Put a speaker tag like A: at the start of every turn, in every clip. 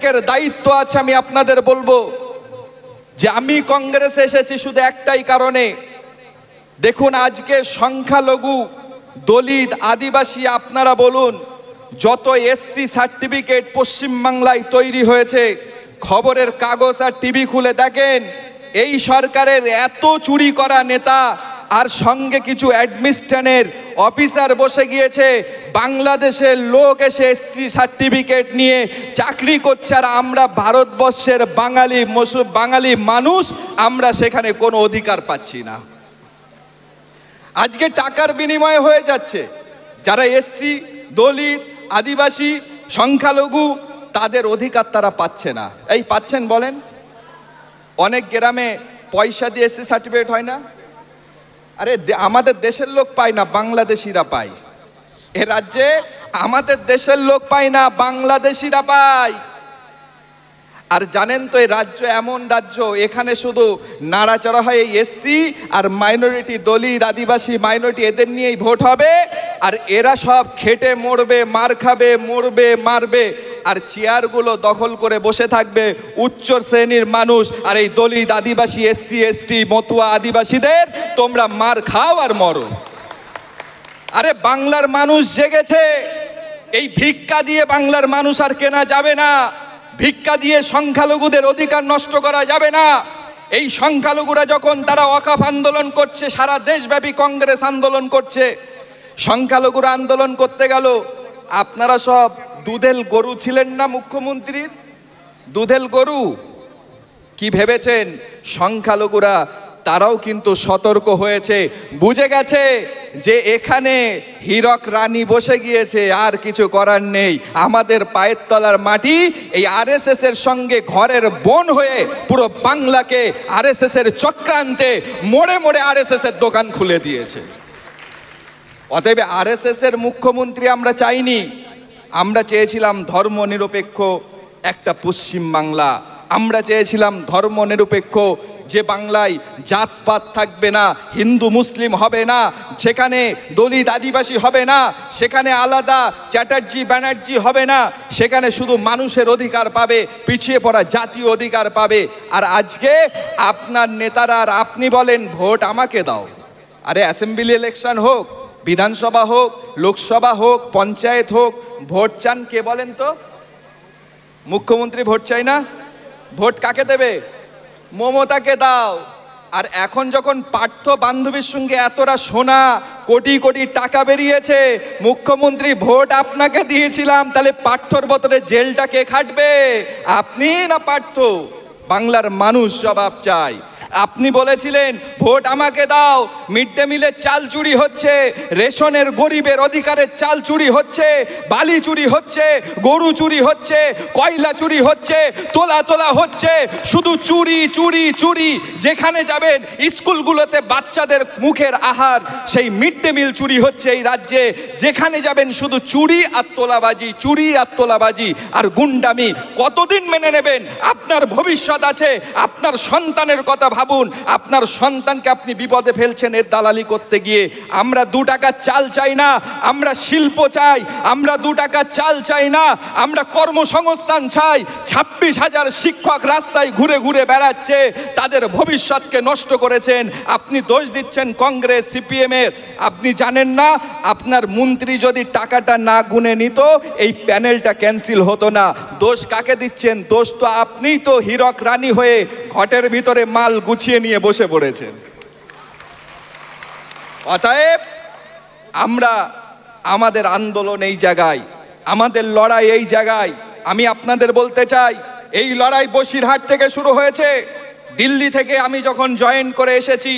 A: প্রত্যেকের দায়িত্ব আছে। আমি আপনাদের বলবো যে আমি কংগ্রেসে এসেছি শুধু একটাই কারণে। দেখুন, আজকে সংখ্যালঘু, দলিত, আদিবাসী আপনারা বলুন, যত এসসি সার্টিফিকেট পশ্চিমবাংলায় তৈরি হয়েছে, খবরের কাগজ আর টিভি খুলে দেখেন, এই সরকারের এত চুরি করা নেতা আর সঙ্গে কিছু অ্যাডমিনিস্ট্রেশনের অফিসার বসে গিয়েছে। বাংলাদেশের লোক এসে এসসি সার্টিফিকেট নিয়ে চাকরি করছে, আর আমরা ভারতবর্ষের বাঙালি মানুষ আমরা সেখানে কোনো অধিকার পাচ্ছি না। আজকে টাকার বিনিময়ে হয়ে যাচ্ছে। যারা এসসি, দলিত, আদিবাসী, সংখ্যালঘু, তাদের অধিকার তারা পাচ্ছে না। এই পাচ্ছেন বলেন? অনেক গ্রামে পয়সা দিয়ে এসসি সার্টিফিকেট হয় না। আরে আমাদের দেশের লোক পায় না, বাংলাদেশিরা পায়। এ রাজ্যে আমাদের দেশের লোক পায় না, বাংলাদেশিরা পায়। আর জানেন তো, এই রাজ্য এমন রাজ্য, এখানে শুধু নাড়াচাড়া হয় এই এসসি আর মাইনরিটি, দলিত, আদিবাসী, মাইনরিটি, এদের নিয়েই ভোট হবে। আর এরা সব খেটে মরবে, মার খাবে, মরবে, মারবে, আর চেয়ারগুলো দখল করে বসে থাকবে উচ্চ শ্রেণীর মানুষ। আর এই দলিত, আদিবাসী, এসসি, এসটি, মতুয়া, আদিবাসীদের তোমরা মার খাও আর মরো। আরে বাংলার মানুষ জেগেছে। এই ভিক্ষা দিয়ে বাংলার মানুষ আর কেনা যাবে না। ভিক্ষা দিয়ে সংখ্যালঘুদের অধিকার নষ্ট করা যাবে না। এই সংখ্যালঘুরা যখন তারা ওয়াকফ আন্দোলন করছে, সারা দেশব্যাপী কংগ্রেস আন্দোলন করছে, সংখ্যালঘুরা আন্দোলন করতে গেল, আপনারা সব দুধেল গরু ছিলেন না মুখ্যমন্ত্রীর? দুধেল গরু কি ভেবেছেন? সংখ্যালঘুরা তারাও কিন্তু সতর্ক হয়েছে, বুঝে গেছে যে এখানে হীরক রানী বসে গিয়েছে, আর কিছু করার নেই। আমাদের পায়ের তলার মাটি এই আরএসএস এর সঙ্গে ঘরের বোন হয়ে পুরো বাংলাকে আরএসএস এর চক্রান্তে মোড়ে মোড়ে আরএসএস এর দোকান খুলে দিয়েছে। অতএব আরএসএস এর মুখ্যমন্ত্রী আমরা চাইনি। আমরা চেয়েছিলাম ধর্মনিরপেক্ষ একটা পশ্চিম বাংলা। আমরা চেয়েছিলাম ধর্মনিরপেক্ষ যে বাংলায় জাতপাত থাকবে না, হিন্দু মুসলিম হবে না, সেখানে দলিত আদিবাসী হবে না, সেখানে আলাদা চ্যাটার্জি ব্যানার্জি হবে না, সেখানে শুধু মানুষের অধিকার পাবে, পিছিয়ে পড়া জাতীয় অধিকার পাবে। আর আজকে আপনার নেতারা আর আপনি বলেন ভোট আমাকে দাও। আরে অ্যাসেম্বলি ইলেকশন হোক, বিধানসভা হোক, লোকসভা হোক, পঞ্চায়েত হোক, ভোট চান কে বলেন তো? মুখ্যমন্ত্রী ভোট চাই না? ভোট কাকে দেবে? মমতাকে দাও। আর এখন যখন পার্থ বান্ধবীর সঙ্গে এতটা সোনা, কোটি কোটি টাকা বেরিয়েছে, মুখ্যমন্ত্রী ভোট আপনাকে দিয়েছিলাম, তাহলে পার্থর বদলে জেলটা কে খাটবে? আপনি না পার্থ? বাংলার মানুষ জবাব চাই। আপনি বলেছিলেন ভোট আমাকে দাও, মিড ডে মিলের চাল চুরি হচ্ছে, রেশনের গরিবের অধিকারের চাল চুরি হচ্ছে, বালি চুরি হচ্ছে, গরু চুরি হচ্ছে, কয়লা চুরি হচ্ছে, তোলা হচ্ছে, শুধু চুরি চুরি চুরি। যেখানে যাবেন স্কুলগুলোতে বাচ্চাদের মুখের আহার, সেই মিড ডে মিল চুরি হচ্ছে এই রাজ্যে। যেখানে যাবেন শুধু চুরি আর তোলাবাজি, চুরি আর তোলাবাজি আর গুন্ডামি। কতদিন মেনে নেবেন? আপনার ভবিষ্যৎ আছে, আপনার সন্তানের কথা ভাবুন। আপনার সন্তানকে আপনি বিপদে ফেলছেন এর দালালি করতে গিয়ে। আমরা 2 টাকার চাল চাই না, আমরা শিল্প চাই। আমরা 2 টাকার চাল চাই না, আমরা কর্মসংস্থান চাই। 26,000 শিক্ষক রাস্তায় ঘুরে ঘুরে বেড়াচ্ছে, তাদের ভবিষ্যৎকে নষ্ট করেছেন। আপনি দোষ দিচ্ছেন কংগ্রেস, সিপিএম এর। আপনি জানেন না, আপনার মন্ত্রী যদি টাকাটা না গুনে নিত, এই প্যানেলটা ক্যান্সেল হতো না। দোষ কাকে দিচ্ছেন? দোষ তো আপনিই তো হীরক রানী হয়ে ঘটের ভিতরে মাল গুছিয়ে নিয়ে বসে পড়েছেন। অতএব আমরা আমাদের আন্দোলন এই জায়গায়, আমাদের লড়াই এই জায়গায়। আমি আপনাদের বলতে চাই, এই লড়াই বসিরহাট থেকে শুরু হয়েছে। দিল্লি থেকে আমি যখন জয়েন করে এসেছি,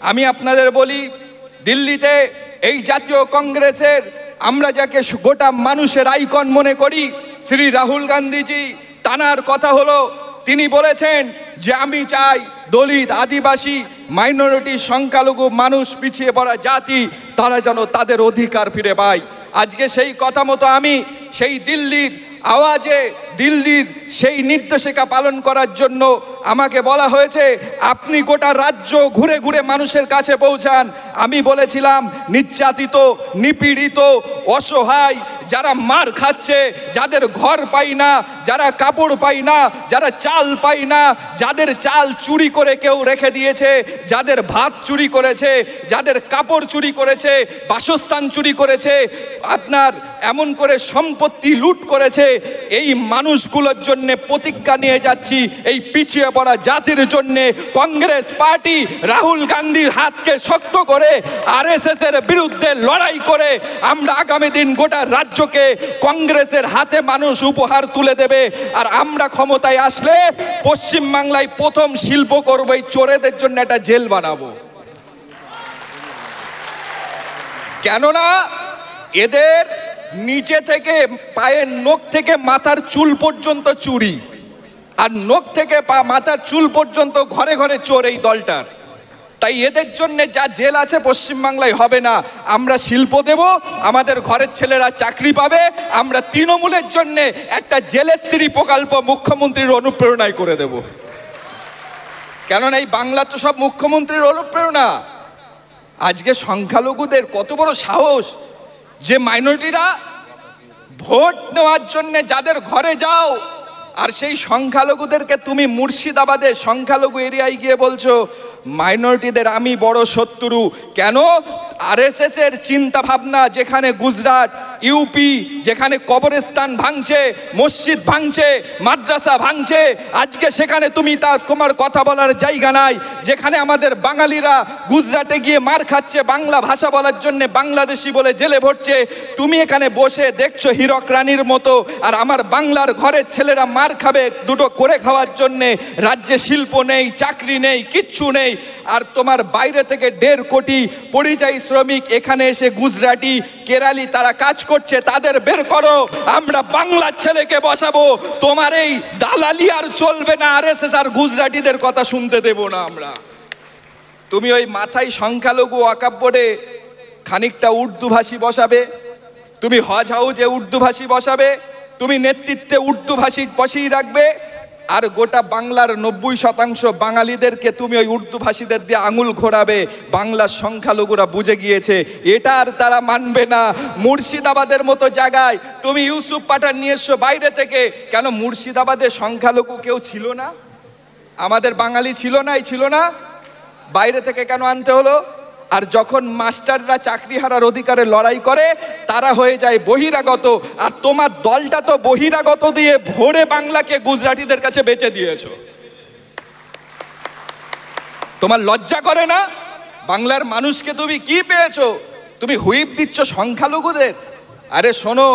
A: আমি আপনাদের বলি, দিল্লিতে এই জাতীয় কংগ্রেসের আমরা যাকে গোটা মানুষের আইকন মনে করি, শ্রী রাহুল গান্ধীজি, তানার কথা হলো, তিনি বলেছেন যে আমি চাই দলিত, আদিবাসী, মাইনরিটি, সংখ্যালঘু মানুষ, পিছিয়ে পড়া জাতি, তারা যেন তাদের অধিকার ফিরে পায়। আজকে সেই কথা মতো আমি সেই দিল্লির আওয়াজে দিল্লির সেই নির্দেশিকা পালন করার জন্য আমাকে বলা হয়েছে আপনি গোটা রাজ্য ঘুরে ঘুরে মানুষের কাছে পৌঁছান। আমি বলেছিলাম নির্যাতিত, নিপীড়িত, অসহায়, যারা মার খাচ্ছে, যাদের ঘর পাই না, যারা কাপড় পাই না, যারা চাল পাই না, যাদের চাল চুরি করে কেউ রেখে দিয়েছে, যাদের ভাত চুরি করেছে, যাদের কাপড় চুরি করেছে, বাসস্থান চুরি করেছে, আপনার এমন করে সম্পত্তি লুট করেছে, এই মানুষগুলোর জন্য প্রতিজ্ঞা নিয়ে যাচ্ছি। এই পিছিয়ে পড়া জাতির জন্য কংগ্রেস পার্টি রাহুল গান্ধীর হাতকে শক্ত করে আরএসএস এর বিরুদ্ধে লড়াই করে আমরা আগামী দিন গোটা রাজ্যকে কংগ্রেসের হাতে মানুষ উপহার তুলে দেবে। আর আমরা ক্ষমতায় আসলে পশ্চিম বাংলায় প্রথম শিল্প করব, এই চোরেদের জন্য একটা জেল বানাবো। কেননা এদের নিচে থেকে পায়ের নখ থেকে মাথার চুল পর্যন্ত চুরি, আর নখ থেকে মাথার চুল পর্যন্ত ঘরে ঘরে চোর এই দলটার। তাই এদের জন্য যা জেল আছে পশ্চিমবাংলায় হবে না। আমরা শিল্প দেব, আমাদের ঘরের ছেলেরা চাকরি পাবে। আমরা তৃণমূলের জন্য একটা জেলের শ্রী প্রকল্প মুখ্যমন্ত্রীর অনুপ্রেরণায় করে দেব। কেননা এই বাংলা তো সব মুখ্যমন্ত্রীর অনুপ্রেরণা। আজকে সংখ্যালঘুদের কত বড় সাহস যে মাইনরিটিরা ভোট নেওয়ার জন্য যাদের ঘরে যাও, আর সেই সংখ্যালঘুদেরকে তুমি মুর্শিদাবাদে সংখ্যালঘু এরিয়ায় গিয়ে বলছো মাইনরিটিদের আমি বড় শত্রু। কেন? আরএসএস এর চিন্তা ভাবনা যেখানে গুজরাট, ইউপি, যেখানে কবরস্থান ভাঙছে, মসজিদ ভাঙছে, মাদ্রাসা ভাঙছে, আজকে সেখানে তুমি তোমার কথা বলার জায়গা নাই। যেখানে আমাদের বাঙালিরা গুজরাটে গিয়ে মার খাচ্ছে বাংলা ভাষা বলার জন্য, বাংলাদেশি বলে জেলে ভরছে, তুমি এখানে বসে দেখছো হীরক রানীর মতো। আর আমার বাংলার ঘরের ছেলেরা মার খাবে দুটো করে খাওয়ার জন্যে। রাজ্যে শিল্প নেই, চাকরি নেই, কিচ্ছু নেই। আর তোমার বাইরে থেকে 1.5 কোটি পরিযায়ী শ্রমিক এখানে এসে গুজরাটি, কেরালি তারা কাজ করছে, তাদের বের করো। আমরা বাংলার ছেলেকে বসাবো। তোমার এই দালালি আর চলবে না। আরএসএস আর গুজরাটিদের কথা শুনতে দেব না আমরা। তুমি ওই মাথায় সংখ্যালঘু ওয়াকফ বোর্ডে খানিকটা উর্দু ভাষী বসাবে, তুমি হজ হাউজে উর্দু ভাষী বসাবে, তুমি নেতৃত্বে উর্দু ভাষী বসিয়ে রাখবে, আর গোটা বাংলার 90% বাঙালিদেরকে তুমি ওই উর্দু ভাষীদের দিয়ে আঙুল ঘোরাবে। বাংলার সংখ্যালঘুরা বুঝে গিয়েছে এটা আর তারা মানবে না। মুর্শিদাবাদের মতো জায়গায় তুমি ইউসুফ পাঠান নিয়ে এসছো বাইরে থেকে। কেন মুর্শিদাবাদে সংখ্যালঘু কেউ ছিল না? আমাদের বাঙালি ছিল না? ছিল না? বাইরে থেকে কেন আনতে হলো? আর যখন মাস্টাররা চাকরি হারার অধিকারে লড়াই করে তারা হয়ে যায় বহিরাগত। আর তোমার দলটা তো বহিরাগত দিয়ে ভরে বাংলাকে গুজরাটিদের কাছে বেচে দিয়েছো। তোমার লজ্জা করে না? বাংলার মানুষকে তুমি কি পেয়েছো? তুমি হুইপ দিচ্ছ সংখ্যালঘুদের। আরে শোনো,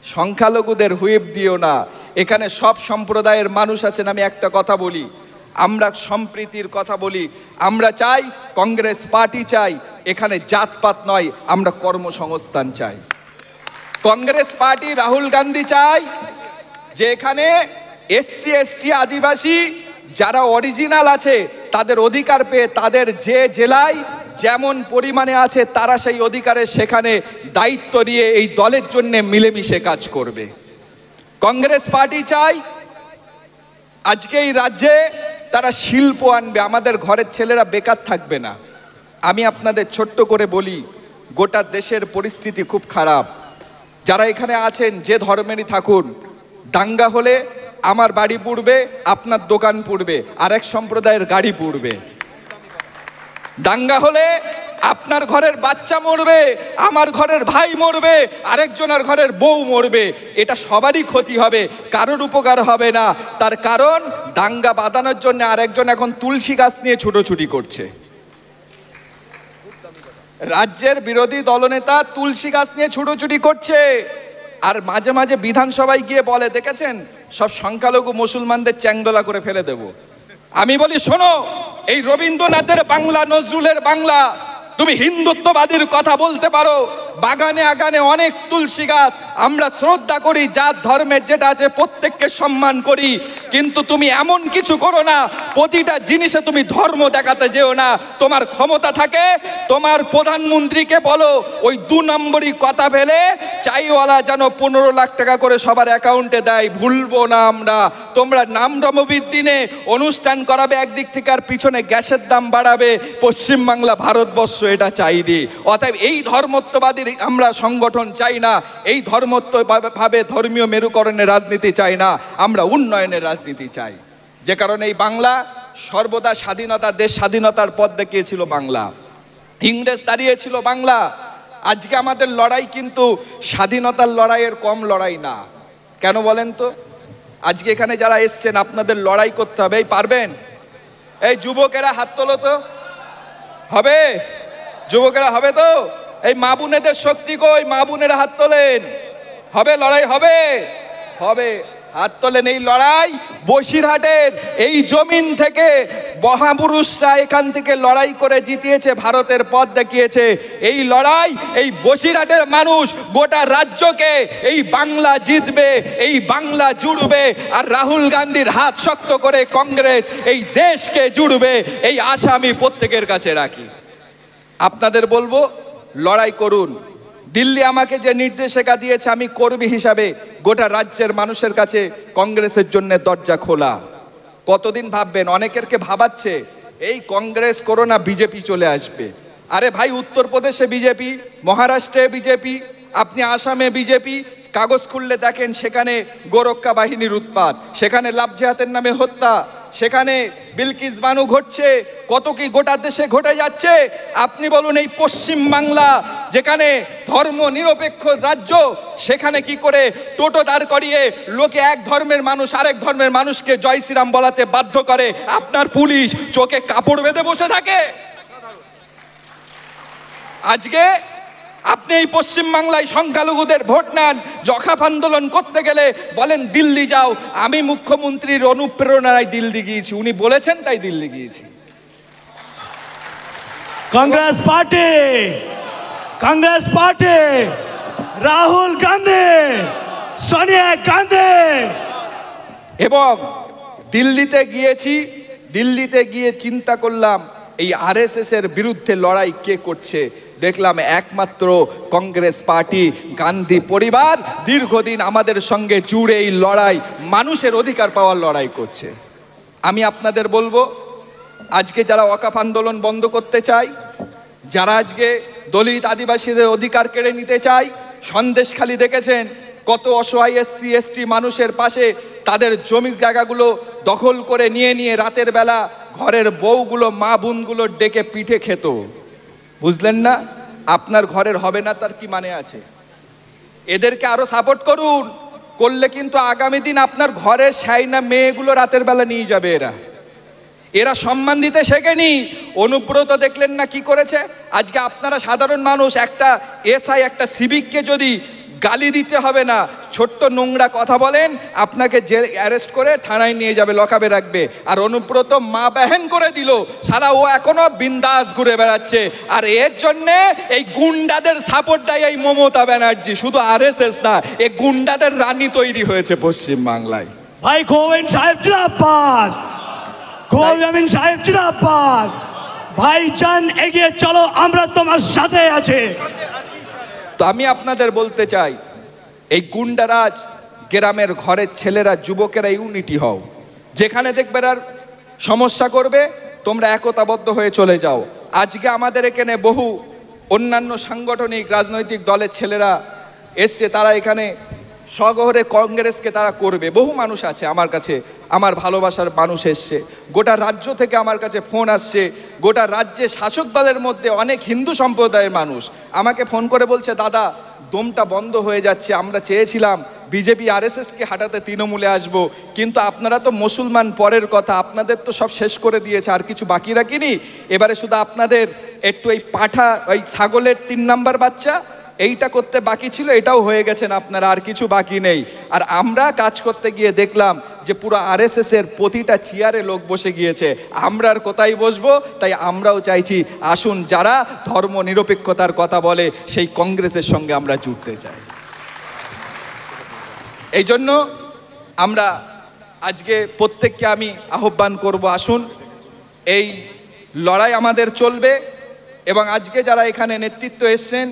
A: সংখ্যালঘুদের হুইপ দিও না। এখানে সব সম্প্রদায়ের মানুষ আছেন। আমি একটা কথা বলি, আমরা সম্প্রীতির কথা বলি। আমরা চাই, কংগ্রেস পার্টি চাই, এখানে জাতপাত নয়, আমরা কর্মসংস্থান চাই। কংগ্রেস পার্টি রাহুল গান্ধী চাই যে এখানে এসসি এসটি আদিবাসী যারা অরিজিনাল আছে তাদের অধিকার পেয়ে তাদের যে জেলায় যেমন পরিমাণে আছে তারা সেই অধিকারে সেখানে দায়িত্ব নিয়ে এই দলের জন্য মিলেমিশে কাজ করবে। কংগ্রেস পার্টি চাই আজকে এই রাজ্যে তারা শিল্প আনবে, আমাদের ঘরের ছেলেরা বেকার থাকবে না। আমি আপনাদের ছোট্ট করে বলি, গোটা দেশের পরিস্থিতি খুব খারাপ। যারা এখানে আছেন যে ধর্মেরই থাকুন, দাঙ্গা হলে আমার বাড়ি পুড়বে, আপনার দোকান পুড়বে, আরেক সম্প্রদায়ের গাড়ি পুড়বে। দাঙ্গা হলে আপনার ঘরের বাচ্চা মরবে, আমার ঘরের ভাই মরবে, আরেকজনের ঘরের বউ মরবে। এটা সবারই ক্ষতি হবে, কারোর উপকার হবে না। তার কারণ দাঙ্গা বাঁধানোর জন্য আরেকজন এখন তুলসী গাছ নিয়ে ছুটোছুটি করছে। রাজ্যের বিরোধী দলনেতা তুলসী গাছ নিয়ে ছুটোছুটি করছে, আর মাঝে মাঝে বিধানসভায় গিয়ে বলে দেখেছেন সব সংখ্যালঘু মুসলমানদের চ্যাংদোলা করে ফেলে দেব। আমি বলি শোনো, এই রবীন্দ্রনাথের বাংলা, নজরুলের বাংলা, তুমি হিন্দুত্ববাদীর কথা বলতে পারো, বাগানে আগানে অনেক তুলসী গাছ, আমরা শ্রদ্ধা করি, জাত ধর্মের যেটা আছে প্রত্যেককে সম্মান করি, কিন্তু তুমি এমন কিছু করো না, প্রতিটা জিনিসে তুমি ধর্ম দেখাতে যেও না। তোমার ক্ষমতা থাকে, তোমার প্রধানমন্ত্রীকে বলো ওই 2 নম্বরই কথা ফেলে চাইওয়ালা যেন 15 লাখ টাকা করে সবার অ্যাকাউন্টে দেয়, ভুলবো না আমরা। তোমরা রামনবমীর দিনে অনুষ্ঠান করাবে একদিক থেকে, আর পিছনে গ্যাসের দাম বাড়াবে, পশ্চিমবাংলা ভারতবর্ষ এটা চাইনি। অতএব এই ধর্মত্ববাদী আমরা সংগঠন চাই না, এই ধর্মত্বভাবে ধর্মীয় মেরুকরণের রাজনীতি চাই না, আমরা উন্নয়নের রাজনীতি চাই। যে কারণে এই বাংলা সর্বদা স্বাধীনতা, দেশ স্বাধীনতার পথ দেখিয়েছিল বাংলা, ইংরেজ দাঁড়িয়েছিল বাংলা। আজকে আমাদের লড়াই কিন্তু স্বাধীনতার লড়াইয়ের কম লড়াই না। কেন বলেন তো? আজকে এখানে যারা এসছেন আপনাদের লড়াই করতে হবে, এই পারবেন? এই যুবকেরা হাত তোলো তো, হবে? যুবকেরা হবে তো? এই মা বোনেদের শক্তি কই? মা বোনেরা হাত তোলেন। হবে লড়াই? হবে হবে হাত তোলেন। এই লড়াই বসিরহাটের এই জমিন থেকে মহাপুরুষরা এখান থেকে লড়াই করে জিতিয়েছে, ভারতের পথ দেখিয়েছে। এই লড়াই এই বসিরহাটের মানুষ গোটা রাজ্যকে, এই বাংলা জিতবে, এই বাংলা জুড়বে, আর রাহুল গান্ধীর হাত শক্ত করে কংগ্রেস এই দেশকে জুড়বে, এই আশা আমি প্রত্যেকের কাছে রাখি। আপনাদের বলবো লড়াই করুন। দিল্লি আমাকে যে নির্দেশিকা দিয়েছে, আমি কর্মী হিসাবে গোটা রাজ্যের মানুষের কাছে কংগ্রেসের জন্য দরজা খোলা। কতদিন ভাববেন? অনেকেরকে ভাবাচ্ছে এই কংগ্রেস করো না, বিজেপি চলে আসবে। আরে ভাই, উত্তরপ্রদেশে বিজেপি, মহারাষ্ট্রে বিজেপি, আপনি আসামে বিজেপি, কাগজ খুললে দেখেন সেখানে গোরক্ষা বাহিনীর উৎপাত, সেখানে লাভজেহাদের নামে হত্যা, সেখানে বিলকিস বানু ঘটছে, কত কি গোটা দেশে ঘটে যাচ্ছে। আপনি বলুন এই পশ্চিম বাংলা যেখানে ধর্ম নিরপেক্ষ রাজ্য, সেখানে কি করে টোটো দাঁড় করিয়ে লোকে এক ধর্মের মানুষ আরেক ধর্মের মানুষকে জয় শ্রীরাম বলাতে বাধ্য করে? আপনার পুলিশ চোখে কাপড় বেঁধে বসে থাকে। আজকে আপনি এই পশ্চিম বাংলায় সংখ্যালঘুদের ভোট নেন, জখাপ আন্দোলন করতে গেলে বলেন দিল্লি যাও। আমি মুখ্যমন্ত্রীর অনুপ্রেরণায় দিল্লি গিয়েছি, উনি বলেছেন তাই দিল্লি গিয়েছি।
B: কংগ্রেস পার্টি, রাহুল গান্ধী, সোনিয়া গান্ধী।
A: এবং দিল্লিতে গিয়েছি, দিল্লিতে গিয়ে চিন্তা করলাম এই আরএসএস এর বিরুদ্ধে লড়াই কে করছে। দেখলাম একমাত্র কংগ্রেস পার্টি, গান্ধী পরিবার দীর্ঘদিন আমাদের সঙ্গে জুড়ে এই লড়াই, মানুষের অধিকার পাওয়ার লড়াই করছে। আমি আপনাদের বলবো, আজকে যারা ওয়াকফ আন্দোলন বন্ধ করতে চায়, যারা আজকে দলিত আদিবাসীদের অধিকার কেড়ে নিতে চায়, সন্দেশখালি দেখেছেন কত অসহায় এসসি এসটি মানুষের পাশে তাদের জমি জায়গাগুলো দখল করে নিয়ে রাতের বেলা ঘরের বউগুলো, মা বোনগুলো ডেকে পিঠে খেত। বুঝলেন না? আপনার ঘরের হবে না তার কি মানে আছে? এদেরকে আরো সাপোর্ট করুন, করলে কিন্তু আগামী দিন আপনার ঘরের সাইনা মেয়েগুলো রাতের বেলা নিয়ে যাবে। এরা সম্মান দিতে শেখেনি। অনুব্রত দেখলেন না কি করেছে? আজকে আপনারা সাধারণ মানুষ, একটা এসআই একটা সিভিককে যদি গালি দিতে হবে না, ছোট্ট নোংরা কথা বলেন, আপনাকে জেল অ্যারেস্ট করে থানায় নিয়ে যাবে, লকআপে রাখবে। আর অনুব্রত মা বেহেন করে দিল, সারা ও এখনো বিন্দাস ঘুরে বেড়াচ্ছে। আর এর জন্যে এই গুন্ডাদের সাপোর্ট দেয় এই মমতা ব্যানার্জি, শুধু আরএসএস না, এই গুন্ডাদের রানী তৈরি হয়েছে পশ্চিম বাংলায়।
B: ভাই গোবিন্দ সাহেব জিন্দাবাদ, গোবিন্দ সাহেব জিন্দাবাদ। ভাইজান এগিয়ে চলো, আমরা তোমার সাথে আছি।
A: তো আমি আপনাদের বলতে চাই, এই গুন্ডারাজ গ্রামের ঘরের ছেলেরা, যুবকেরা ইউনিটি হও। যেখানে দেখবে আর সমস্যা করবে, তোমরা একতাবদ্ধ হয়ে চলে যাও। আজকে আমাদের এখানে বহু অন্যান্য সাংগঠনিক রাজনৈতিক দলের ছেলেরা এসছে, তারা এখানে স্বগহরে কংগ্রেসকে তারা করবে। বহু মানুষ আছে আমার কাছে, আমার ভালোবাসার মানুষ এসছে, গোটা রাজ্য থেকে আমার কাছে ফোন আসছে। গোটা রাজ্যে শাসক দলের মধ্যে অনেক হিন্দু সম্প্রদায়ের মানুষ আমাকে ফোন করে বলছে, দাদা দমটা বন্ধ হয়ে যাচ্ছে, আমরা চেয়েছিলাম বিজেপি আরএসএসকে হাঁটাতে তৃণমূলে আসব, কিন্তু আপনারা তো মুসলমান পরের কথা, আপনাদের তো সব শেষ করে দিয়েছে, আর কিছু বাকি রাখিনি। এবারে শুধু আপনাদের একটু এই পাঠা, ওই ছাগলের 3 নাম্বার বাচ্চা এইটা করতে বাকি ছিল, এটাও হয়ে গেছেন আপনারা, আর কিছু বাকি নেই। আর আমরা কাজ করতে গিয়ে দেখলাম যে পুরো আরএসএস এর প্রতিটা চেয়ারে লোক বসে গিয়েছে, আমরা আর কোথায় বসবো? তাই আমরাও চাইছি আসুন যারা ধর্ম নিরপেক্ষতার কথা বলে সেই কংগ্রেসের সঙ্গে আমরা জুড়তে চাই। এই জন্য আমরা আজকে প্রত্যেককে আমি আহ্বান করব, আসুন এই লড়াই আমাদের চলবে। এবং আজকে যারা এখানে নেতৃত্ব এসছেন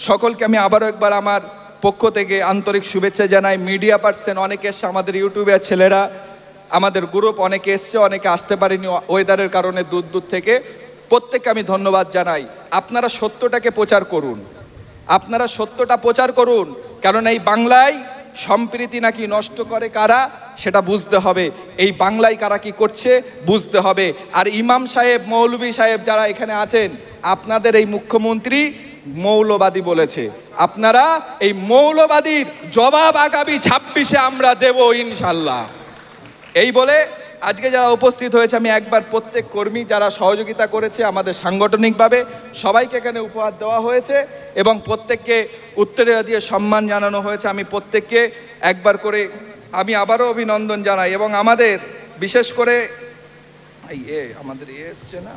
A: সকলকে আমি আবারও একবার আমার পক্ষ থেকে আন্তরিক শুভেচ্ছা জানাই। মিডিয়া পার্সন অনেকে এসছে, আমাদের ইউটিউবের ছেলেরা, আমাদের গ্রুপ অনেকে এসছে, অনেকে আসতে পারেনি ওয়েদারের কারণে দূর দূর থেকে। প্রত্যেককে আমি ধন্যবাদ জানাই। আপনারা সত্যটাকে প্রচার করুন, আপনারা সত্যটা প্রচার করুন, কারণ এই বাংলায় সম্প্রীতি নাকি নষ্ট করে কারা সেটা বুঝতে হবে, এই বাংলায় কারা কি করছে বুঝতে হবে। আর ইমাম সাহেব, মৌলভী সাহেব যারা এখানে আছেন, আপনাদের এই মুখ্যমন্ত্রী মৌলবাদী বলেছে, আপনারা এই মৌলবাদীর জবাব আগামী 26-এ আমরা দেব ইনশাল্লাহ। এই বলে আজকে যারা উপস্থিত হয়েছে, আমি একবার প্রত্যেক কর্মী যারা সহযোগিতা করেছে আমাদের সাংগঠনিকভাবে সবাইকে এখানে উপহার দেওয়া হয়েছে এবং প্রত্যেককে উত্তরীয় দিয়ে সম্মান জানানো হয়েছে। আমি প্রত্যেককে একবার করে আমি আবারও অভিনন্দন জানাই। এবং আমাদের বিশেষ করে আমাদের এসছে না